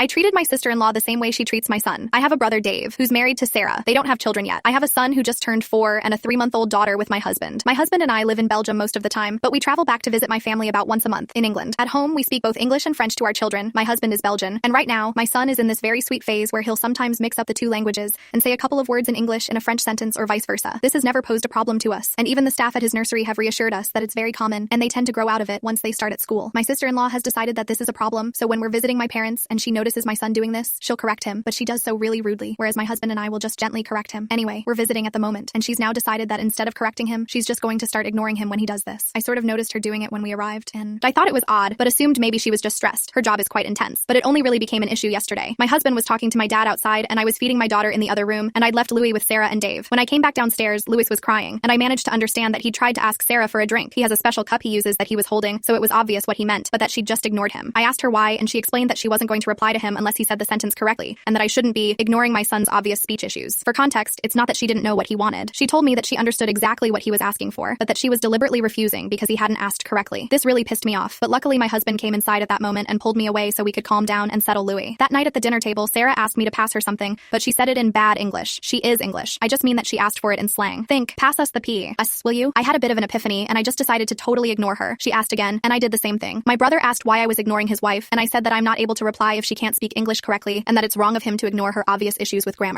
I treated my sister-in-law the same way she treats my son. I have a brother, Dave, who's married to Sarah. They don't have children yet. I have a son who just turned 4 and a 3-month-old daughter with my husband. My husband and I live in Belgium most of the time, but we travel back to visit my family about once a month in England. At home, we speak both English and French to our children. My husband is Belgian, and right now, my son is in this very sweet phase where he'll sometimes mix up the two languages and say a couple of words in English in a French sentence or vice versa. This has never posed a problem to us, and even the staff at his nursery have reassured us that it's very common, and they tend to grow out of it once they start at school. My sister-in-law has decided that this is a problem, so when we're visiting my parents and she notices my son doing this, she'll correct him, but she does so really rudely, whereas my husband and I will just gently correct him. Anyway, we're visiting at the moment, and she's now decided that instead of correcting him, she's just going to start ignoring him when he does this. I sort of noticed her doing it when we arrived, and I thought it was odd, but assumed maybe she was just stressed. Her job is quite intense, but it only really became an issue yesterday. My husband was talking to my dad outside, and I was feeding my daughter in the other room, and I'd left Louis with Sarah and Dave. When I came back downstairs, Louis was crying, and I managed to understand that he tried to ask Sarah for a drink. He has a special cup he uses that he was holding, so it was obvious what he meant, but that she'd just ignored him. I asked her why, and she explained that she wasn't going to reply to him unless he said the sentence correctly, and that I shouldn't be ignoring my son's obvious speech issues. For context, it's not that she didn't know what he wanted. She told me that she understood exactly what he was asking for, but that she was deliberately refusing because he hadn't asked correctly. This really pissed me off, but luckily my husband came inside at that moment and pulled me away so we could calm down and settle Louis. That night at the dinner table, Sarah asked me to pass her something, but she said it in bad English. She is English. I just mean that she asked for it in slang. Think, pass us the pee. Will you? I had a bit of an epiphany, and I just decided to totally ignore her. She asked again, and I did the same thing. My brother asked why I was ignoring his wife, and I said that I'm not able to reply if she can't speak English correctly, and that it's wrong of him to ignore her obvious issues with grammar.